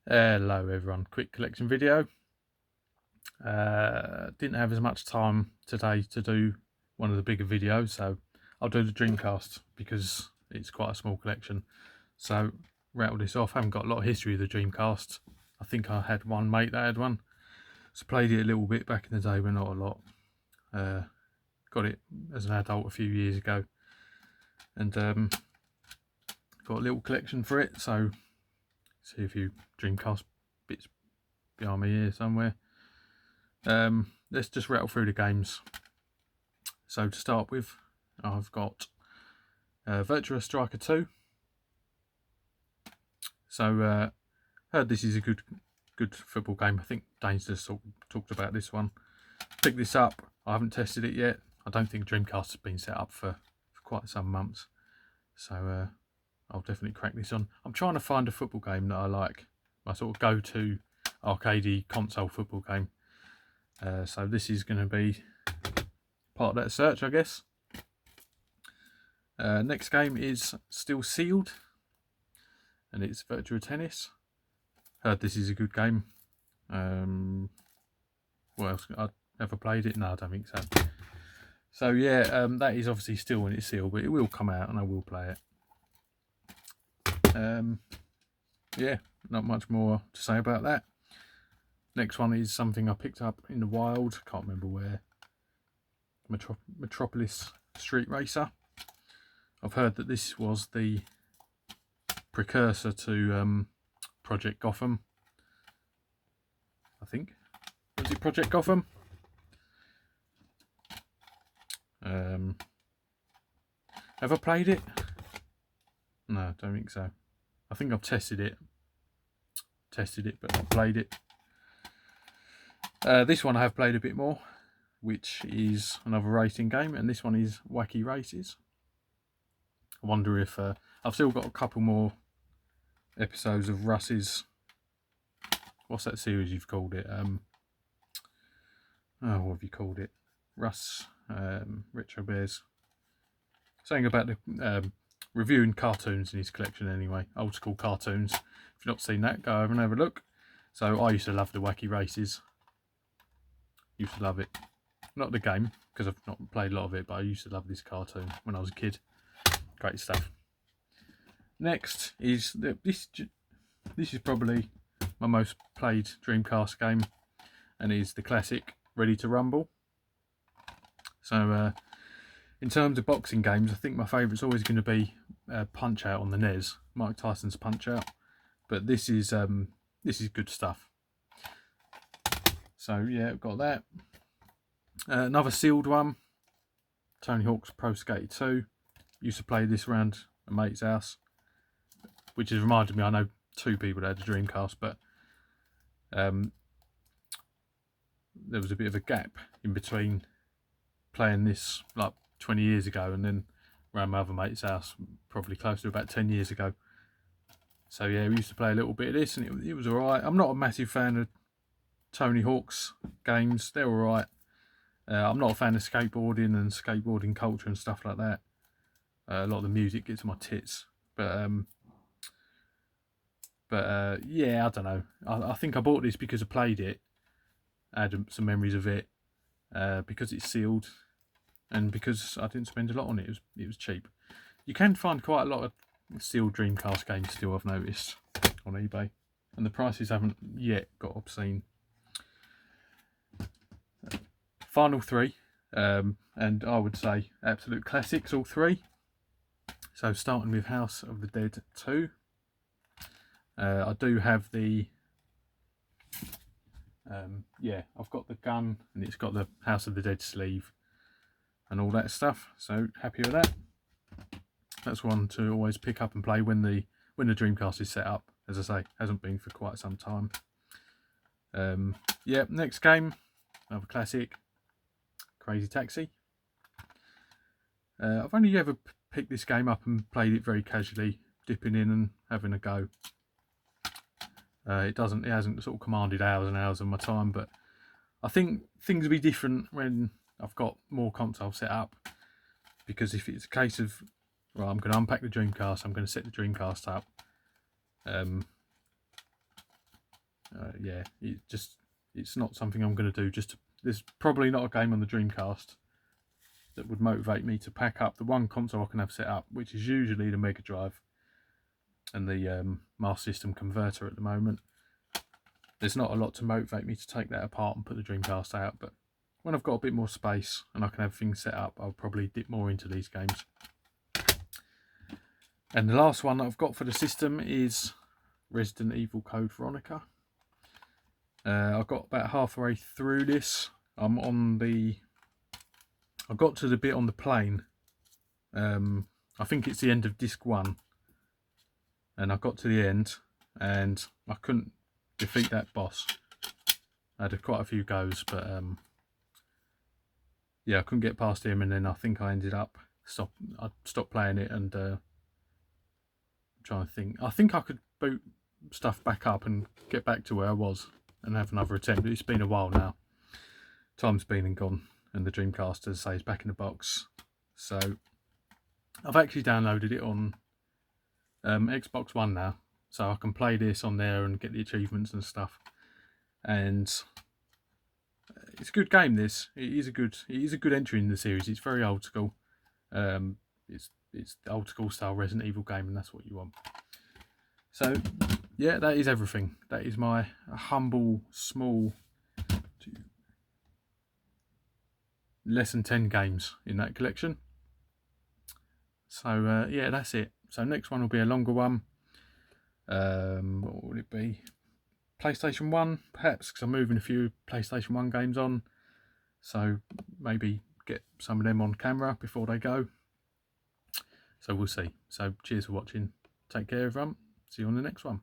Hello everyone, quick collection video. Didn't have as much time today to do one of the bigger videos, so I'll do the Dreamcast because it's quite a small collection. So rattle this off. I haven't got a lot of history of the Dreamcast. I think I had one mate that had one, so played it a little bit back in the day, but not a lot. Got it as an adult a few years ago, and got a little collection for it. So see a few Dreamcast bits behind me here somewhere. Let's just rattle through the games. So to start with, I've got Virtua Striker 2. So heard this is a good football game. I think Dane's just talked about this one. Picked this up. I haven't tested it yet. I don't think Dreamcast has been set up for quite some months. So I'll definitely crack this on. I'm trying to find a football game that I like. My sort of go-to arcadey console football game. So this is going to be part of that search, I guess. Next game is still sealed, and it's Virtua Tennis. Heard this is a good game. What else? I've never played it. No, I don't think so. So yeah, that is obviously still when it's sealed, but it will come out and I will play it. Yeah, not much more to say about that. Next one is something I picked up in the wild, can't remember where. Metropolis Street Racer. I've heard that this was the precursor to Project Gotham. I think. Was it Project Gotham? Have I played it? No, I don't think so. I think I've tested it, but not played it. This one I have played a bit more, which is another racing game, and this one is Wacky Races. I wonder if I've still got a couple more episodes of Russ's. What's that series you've called it? What have you called it? Russ Retro Bears. Saying about the reviewing cartoons in his collection anyway, old school cartoons. If you've not seen that, go over and have a look. So I used to love the Wacky Races. Used to love it. Not the game, because I've not played a lot of it, but I used to love this cartoon when I was a kid. Great stuff. Next is this is probably my most played Dreamcast game, and is the classic Ready to Rumble. So in terms of boxing games, I think my favourite's always going to be Punch Out on the NES, Mike Tyson's Punch Out. But this is good stuff. So yeah, I've got that. Another sealed one, Tony Hawk's Pro Skater 2. Used to play this around a mate's house, which has reminded me I know two people that had a Dreamcast, but there was a bit of a gap in between playing this like 20 years ago and then around my other mate's house, probably close to about 10 years ago. So yeah, we used to play a little bit of this, and it was alright. I'm not a massive fan of Tony Hawk's games. They're alright. I'm not a fan of skateboarding and skateboarding culture and stuff like that. A lot of the music gets my tits, but yeah, I don't know. I think I bought this because I played it. I had some memories of it, because it's sealed, and because I didn't spend a lot on it. It was cheap. You can find quite a lot of sealed Dreamcast games still, I've noticed, on eBay, and the prices haven't yet got obscene. Final three, and I would say absolute classics, all three. So starting with House of the Dead 2. I do have the yeah, I've got the gun, and it's got the House of the Dead sleeve and all that stuff, so happy with that. That's one to always pick up and play when the Dreamcast is set up. As I say, hasn't been for quite some time. Yeah, next game, another classic, Crazy Taxi. I've only ever picked this game up and played it very casually, dipping in and having a go. It hasn't sort of commanded hours and hours of my time, but I think things will be different when I've got more consoles set up, because if it's a case of, well, I'm going to unpack the Dreamcast, I'm going to set the Dreamcast up, yeah, it's not something I'm going to do. There's probably not a game on the Dreamcast that would motivate me to pack up the one console I can have set up, which is usually the Mega Drive and the Master System converter at the moment. There's not a lot to motivate me to take that apart and put the Dreamcast out, but when I've got a bit more space and I can have things set up, I'll probably dip more into these games. And the last one that I've got for the system is Resident Evil Code Veronica. I got about halfway through this. I got to the bit on the plane. I think it's the end of disc 1. And I got to the end and I couldn't defeat that boss. I had quite a few goes, but yeah, I couldn't get past him, and then I think I ended up I stopped playing it and trying to think. I think I could boot stuff back up and get back to where I was and have another attempt. It's been a while now. Time's been and gone, and the Dreamcast, as I say, is back in the box. So I've actually downloaded it on Xbox One now, so I can play this on there and get the achievements and stuff. And it's a good game. It is a good entry in the series. It's very old school. It's the old school style Resident Evil game, and that's what you want. So yeah, that is everything. That is my humble, small, less than 10 games in that collection. So yeah, that's it. So next one will be a longer one. What would it be? PlayStation 1, perhaps, because I'm moving a few PlayStation 1 games on. So maybe get some of them on camera before they go. So we'll see. So cheers for watching. Take care, everyone. See you on the next one.